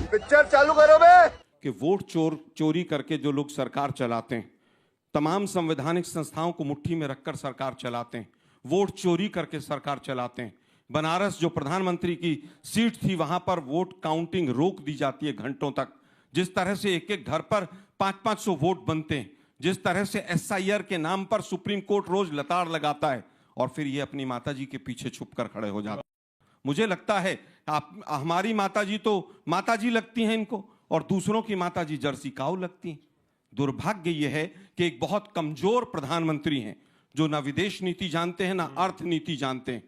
Picture चालू करो बे। कि वोट चोरी करके जो लोग सरकार चलाते हैं, तमाम संवैधानिक संस्थाओं को मुट्ठी में रखकर सरकार चलाते हैं, वोट चोरी करके सरकार चलाते हैं। बनारस जो प्रधानमंत्री की सीट थी, वहां पर वोट काउंटिंग रोक दी जाती है घंटों तक। जिस तरह से एक एक घर पर 500-500 वोट बनते हैं, जिस तरह से SIR के नाम पर सुप्रीम कोर्ट रोज लताड़ लगाता है और फिर ये अपनी माताजी के पीछे छुपकर खड़े हो जाते हैं। मुझे लगता है हमारी माताजी तो माताजी लगती हैं इनको, और दूसरों की माताजी जर्सी काऊ लगती हैं। दुर्भाग्य यह है कि एक बहुत कमजोर प्रधानमंत्री हैं जो ना विदेश नीति जानते हैं ना अर्थ नीति जानते हैं।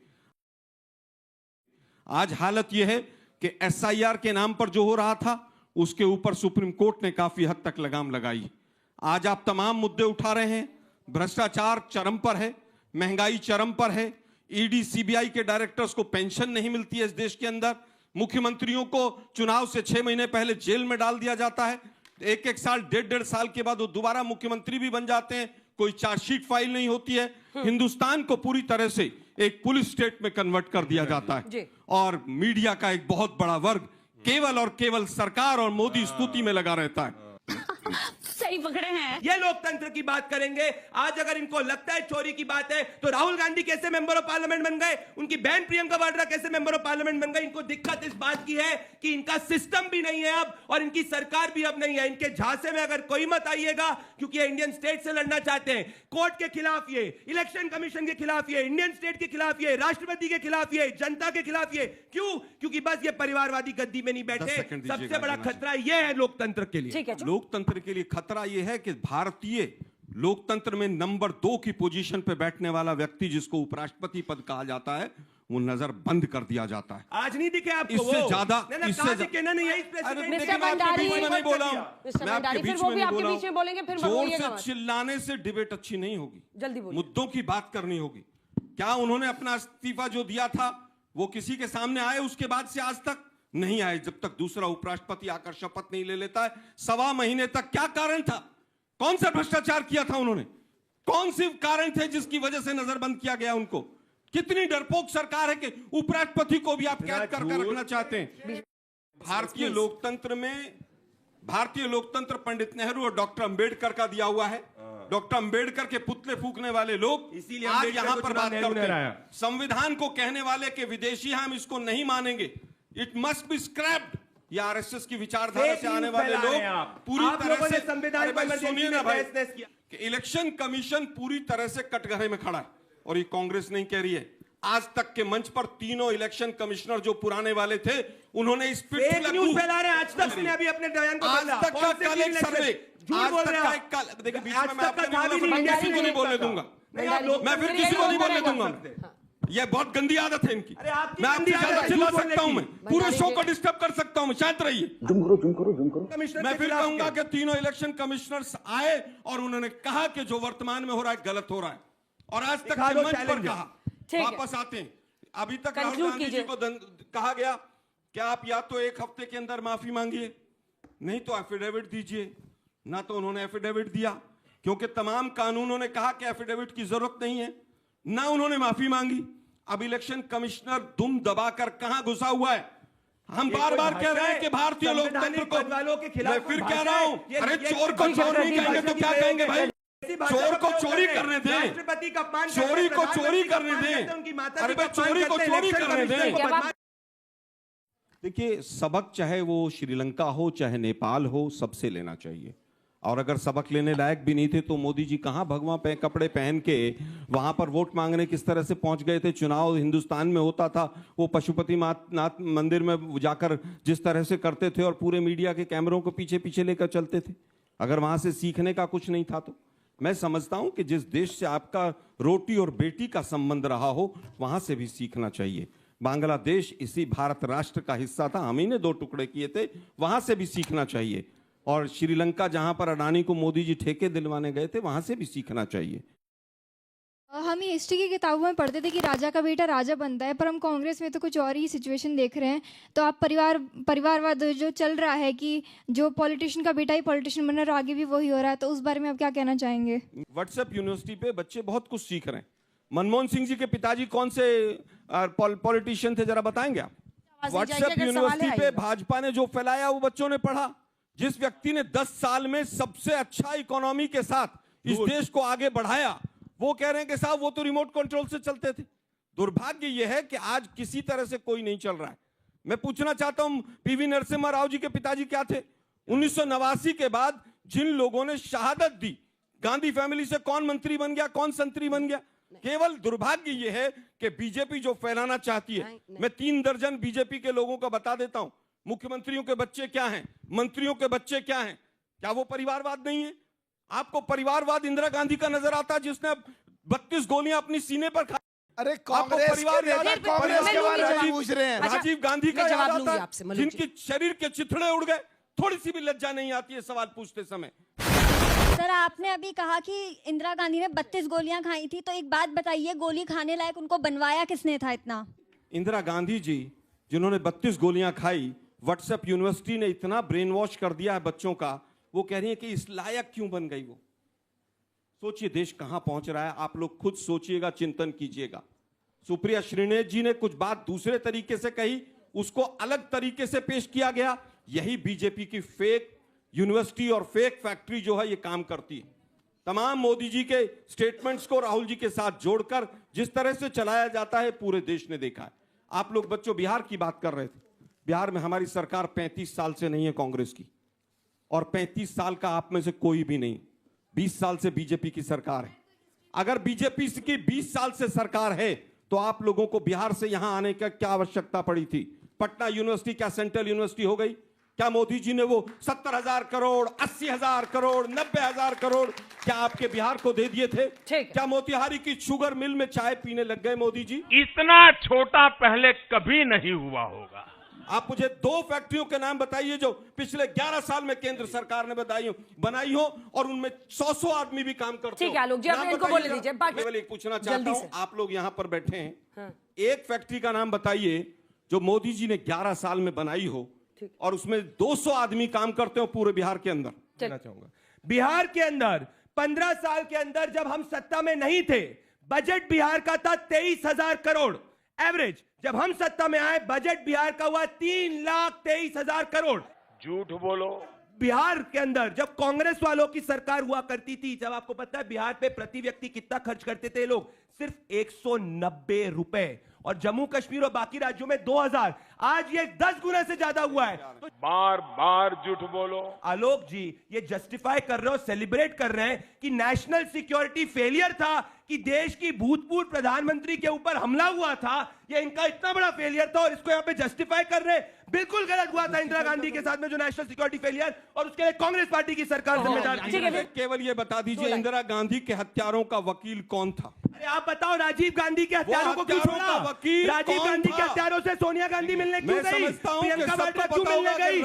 आज हालत यह है कि SIR के नाम पर जो हो रहा था उसके ऊपर सुप्रीम कोर्ट ने काफी हद तक लगाम लगाई। आज आप तमाम मुद्दे उठा रहे हैं, भ्रष्टाचार चरम पर है, महंगाई चरम पर है, ED CBI के डायरेक्टर्स को पेंशन नहीं मिलती है इस देश के अंदर, मुख्यमंत्रियों को चुनाव से 6 महीने पहले जेल में डाल दिया जाता है, एक साल 1.5 साल के बाद वो दोबारा मुख्यमंत्री भी बन जाते हैं, कोई चार्जशीट फाइल नहीं होती है। हिंदुस्तान को पूरी तरह से एक पुलिस स्टेट में कन्वर्ट कर दिया जाता है और मीडिया का एक बहुत बड़ा वर्ग केवल और केवल सरकार और मोदी स्तुति में लगा रहता है। सही पकड़े हैं। ये लोकतंत्र की बात करेंगे। आज अगर इनको लगता है चोरी की बात है तो राहुल गांधी कैसे मेंबर ऑफ पार्लियामेंट बन गए, उनकी बहन प्रियंका वाड्रा कैसे मेंबर ऑफ पार्लियामेंट बन गई। इनको दिक्कत इस बात की है कि इनका सिस्टम भी नहीं है अब और इनकी सरकार भी अब नहीं है। इनके झांसे में अगर कोई मत आइएगा, क्योंकि ये इंडियन स्टेट से लड़ना चाहते हैं, कोर्ट के खिलाफ ये, इलेक्शन कमीशन के खिलाफ ये, इंडियन स्टेट के खिलाफ ये, राष्ट्रपति के खिलाफ ये, जनता के खिलाफ ये। क्यों? क्योंकि बस ये परिवारवादी गद्दी में नहीं बैठे। सबसे बड़ा खतरा ये है लोकतंत्र के लिए। लोकतंत्र के लिए खतरा यह है कि भारतीय लोकतंत्र में नंबर 2 की पोजीशन पे बैठने वाला व्यक्ति जिसको उपराष्ट्रपति पद कहा जाता है, वो नजर बंद कर दिया जाता है। आज नहीं दिखे आपको? इससे ज्यादा नहीं बोला हूं, जोर से चिल्लाने से डिबेट अच्छी नहीं होगी, जल्दी मुद्दों की बात करनी होगी। क्या उन्होंने अपना इस्तीफा जो दिया था वो किसी के सामने आए? उसके बाद से आज तक नहीं आए, जब तक दूसरा उपराष्ट्रपति आकर शपथ नहीं ले लेता है। 1.25 महीने तक क्या कारण था? कौन सा भ्रष्टाचार किया था उन्होंने? कौन से कारण थे जिसकी वजह से नजरबंद किया गया उनको? कितनी डरपोक सरकार है कि उपराष्ट्रपति को भी आप कैद कर रखना चाहते हैं। भारतीय लोकतंत्र पंडित नेहरू और डॉक्टर अंबेडकर का दिया हुआ है। डॉक्टर अंबेडकर के पुतले फूकने वाले लोग इसीलिए आज यहां पर बात करते हैं। संविधान को कहने वाले कि विदेशी हम इसको नहीं मानेंगे, इट मस्ट बी स्क्रैप्ड। ये RSS की विचारधारा से आने वाले लोग पूरी तरह से संविधान पर सुनिए ना भाई, कि इलेक्शन कमीशन पूरी तरह से कटघरे में खड़ा है और ये कांग्रेस नहीं कह रही है। आज तक के मंच पर तीनों इलेक्शन कमिश्नर जो पुराने वाले थे, उन्होंने इस पे न्यूज फैला रहे हैं। आज तक ने अभी अपने बयान को आज तक का कल एक सर्वे, झूठ बोल रहे हैं। देखिए बीच में मैं किसी को नहीं बोलने दूंगा, मैं फिर किसी को नहीं बोलने दूंगा। यह बहुत गंदी आदत है इनकी। मैं आपकी ज्यादा चिल्ला सकता हूं, मैं पूरे शो को डिस्टर्ब कर सकता हूं, मैं शांत रहिए। जुम करो। मैं फिर कहूंगा कि तीनों इलेक्शन कमिश्नर्स आए और उन्होंने कहा कि जो वर्तमान में हो रहा है गलत हो रहा है, और आज तक के मंच पर कहा। वापस आते हैं, अभी तक राहुल गांधी जी को कहा गया कि आप या तो 1 हफ्ते के अंदर माफी मांगिए, नहीं तो एफिडेविट दीजिए। ना तो उन्होंने एफिडेविट दिया, क्योंकि तमाम कानूनों ने कहा कि एफिडेविट की जरूरत नहीं है, ना उन्होंने माफी मांगी। अब इलेक्शन कमिश्नर दुम दबाकर कहां घुसा हुआ है? हम बार बार कह रहे हैं कि भारतीय लोकतंत्र को, मैं फिर कह रहा हूं, अरे चोर को चोर नहीं कहेंगे तो क्या कहेंगे भाई? चोर को चोरी करने दें, चोरी को चोरी करने दें, अरे भाई चोरी को चोरी करने दें। देखिए, सबक चाहे वो श्रीलंका हो चाहे नेपाल हो, सबसे लेना चाहिए। और अगर सबक लेने लायक भी नहीं थे तो मोदी जी कहां भगवा पे कपड़े पहन के वहां पर वोट मांगने किस तरह से पहुंच गए थे? चुनाव हिंदुस्तान में होता था, वो पशुपति नाथ मंदिर में जाकर जिस तरह से करते थे और पूरे मीडिया के कैमरों को पीछे पीछे लेकर चलते थे। अगर वहां से सीखने का कुछ नहीं था तो मैं समझता हूं कि जिस देश से आपका रोटी और बेटी का संबंध रहा हो, वहां से भी सीखना चाहिए। बांग्लादेश इसी भारत राष्ट्र का हिस्सा था, हम ही ने 2 टुकड़े किए थे, वहां से भी सीखना चाहिए। और श्रीलंका, जहां पर अडानी को मोदी जी ठेके दिलवाने गए थे, वहां से भी सीखना चाहिए। हम ये हिस्ट्री की किताबों में पढ़ते थे कि राजा का बेटा राजा बनता है, पर हम कांग्रेस में तो कुछ और ही सिचुएशन देख रहे हैं। तो आप परिवारवाद जो चल रहा है कि जो पॉलिटिशियन का बेटा ही पॉलिटिशियन बन रहा है और आगे भी वही हो रहा है, तो उस बारे में आप क्या कहना चाहेंगे? व्हाट्सएप यूनिवर्सिटी पे बच्चे बहुत कुछ सीख रहे हैं। मनमोहन सिंह जी के पिताजी कौन से पॉलिटिशियन थे, जरा बताएंगे आप? व्हाट्सएप यूनिवर्सिटी पे भाजपा ने जो फैलाया वो बच्चों ने पढ़ा। जिस व्यक्ति ने 10 साल में सबसे अच्छा इकोनॉमी के साथ इस देश को आगे बढ़ाया, वो कह रहे हैं कि साहब वो तो रिमोट कंट्रोल से चलते थे। दुर्भाग्य यह है कि आज किसी तरह से कोई नहीं चल रहा है। मैं पूछना चाहता हूं, पीवी नरसिम्हा राव जी के पिताजी क्या थे? 1989 के बाद जिन लोगों ने शहादत दी, गांधी फैमिली से कौन मंत्री बन गया, कौन संतरी बन गया? केवल दुर्भाग्य यह है कि बीजेपी जो फैलाना चाहती है, मैं 3 दर्जन बीजेपी के लोगों का बता देता हूं। मुख्यमंत्रियों के बच्चे क्या हैं, मंत्रियों के बच्चे क्या हैं? क्या वो परिवारवाद नहीं है? आपको परिवारवाद इंदिरा गांधी का नजर आता है, जिसने 32 गोलियां अपनी सीने पर खाई? अरे कांग्रेस के बारे में पूछ रहे हैं। राजीव गांधी का याद आता है, जिनकी शरीर के चिथड़े उड़ गए। थोड़ी सी भी लज्जा नहीं आती है सवाल पूछते समय। सर, आपने अभी कहा कि इंदिरा गांधी ने 32 गोलियां खाई थी, तो एक बात बताइए, गोली खाने लायक उनको बनवाया किसने था इतना? इंदिरा गांधी जी, जिन्होंने 32 गोलियां खाई, व्हाट्सएप यूनिवर्सिटी ने इतना ब्रेन वॉश कर दिया है बच्चों का, वो कह रही है कि इस लायक क्यों बन गई वो। सोचिए देश कहां पहुंच रहा है, आप लोग खुद सोचिएगा, चिंतन कीजिएगा। सुप्रिया श्रीनेश जी ने कुछ बात दूसरे तरीके से कही, उसको अलग तरीके से पेश किया गया। यही बीजेपी की फेक यूनिवर्सिटी और फेक फैक्ट्री जो है ये काम करती है। तमाम मोदी जी के स्टेटमेंट्स को राहुल जी के साथ जोड़कर जिस तरह से चलाया जाता है, पूरे देश ने देखा है। आप लोग बच्चों बिहार की बात कर रहे थे। बिहार में हमारी सरकार 35 साल से नहीं है कांग्रेस की, और 35 साल का आप में से कोई भी नहीं। 20 साल से बीजेपी की सरकार है। अगर बीजेपी की 20 साल से सरकार है तो आप लोगों को बिहार से यहां आने का क्या आवश्यकता पड़ी थी? पटना यूनिवर्सिटी क्या सेंट्रल यूनिवर्सिटी हो गई? क्या मोदी जी ने वो 70,000 करोड़, 80,000 करोड़, 90,000 करोड़ क्या आपके बिहार को दे दिए थे? क्या मोतिहारी की शुगर मिल में चाय पीने लग गए मोदी जी? इतना छोटा पहले कभी नहीं हुआ होगा। आप मुझे 2 फैक्ट्रियों के नाम बताइए जो पिछले 11 साल में केंद्र सरकार ने बनाई हो और उनमें 100 आदमी भी काम करते हो। ठीक है आलोक जी, आप इनको बोले दीजिए। केवल एक पूछना चाहता हूं, आप लोग यहां पर बैठे हैं, एक फैक्ट्री का नाम बताइए जो मोदी जी ने 11 साल में बनाई हो और उसमें 200 आदमी काम करते हो पूरे बिहार के अंदर। कहना चाहूंगा, बिहार के अंदर 15 साल के अंदर जब हम सत्ता में नहीं थे, बजट बिहार का था 23,000 करोड़ एवरेज। जब हम सत्ता में आए, बजट बिहार का हुआ 3,23,000 करोड़। झूठ बोलो। बिहार के अंदर जब कांग्रेस वालों की सरकार हुआ करती थी, जब आपको पता है बिहार पे प्रति व्यक्ति कितना खर्च करते थे लोग? सिर्फ 190 रुपए, और जम्मू कश्मीर और बाकी राज्यों में 2,000। आज ये 10 गुना से ज्यादा हुआ है। तो बार बार झूठ बोलो। आलोक जी, ये जस्टिफाई कर रहे हो, सेलिब्रेट कर रहे हैं कि नेशनल सिक्योरिटी फेलियर था, कि देश की भूतपूर्व प्रधानमंत्री के ऊपर हमला हुआ था, ये इनका इतना बड़ा फेलियर था और इसको यहाँ पे जस्टिफाई कर रहे हैं। बिल्कुल गलत हुआ था इंदिरा गांधी के साथ में जो नेशनल सिक्योरिटी फेलियर, और उसके लिए कांग्रेस पार्टी की सरकार जिम्मेदार थी। केवल ये बता दीजिए, इंदिरा गांधी के हत्यारों का वकील कौन था? अरे आप बताओ, राजीव गांधी के हत्यारों को क्यों छोड़ा? राजीव गांधी के हत्यारों से सोनिया गांधी मिलने क्यों गई? प्रियंका वाड्रा क्यों मिलने गई?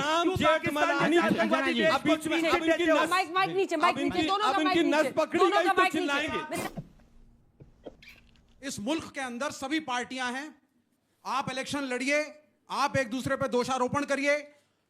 माइक नीचे, दोनों का माइक नीचे। इस मुल्क के अंदर सभी पार्टियां हैं। आप इलेक्शन लड़िए, आप एक दूसरे पे दोषारोपण करिए।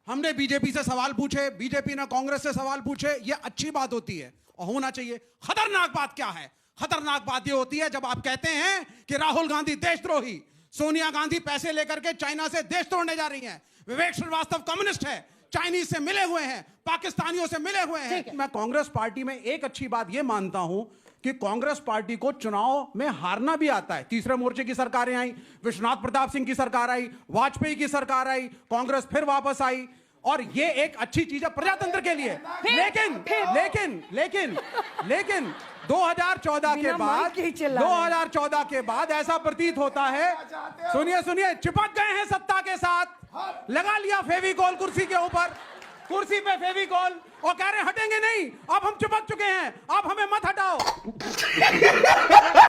हमने बीजेपी से सवाल पूछे, बीजेपी ने कांग्रेस से सवाल पूछे, ये अच्छी बात होती है और होना चाहिए। खतरनाक बात क्या है? खतरनाक बात ये होती है जब आप कहते हैं कि राहुल गांधी देशद्रोही, सोनिया गांधी पैसे लेकर के चाइना से देश तोड़ने जा रही हैं, विवेक श्रीवास्तव कम्युनिस्ट है, चाइनीज से मिले हुए हैं, पाकिस्तानियों से मिले हुए हैं। मैं कांग्रेस पार्टी में एक अच्छी बात यह मानता हूं कि कांग्रेस पार्टी को चुनाव में हारना भी आता है। तीसरे मोर्चे की सरकारें आई, विश्वनाथ प्रताप सिंह की सरकार आई, वाजपेयी की सरकार आई, कांग्रेस फिर वापस आई, और ये एक अच्छी चीज है प्रजातंत्र के लिए। लेकिन 2014 के बाद ऐसा प्रतीत होता है, सुनिए, चिपक गए हैं सत्ता के साथ, लगा लिया फेविकॉल कुर्सी के ऊपर, कुर्सी पे फेविकॉल, और कह रहे हटेंगे नहीं, अब हम चिपक चुके हैं, अब हमें मत हटाओ।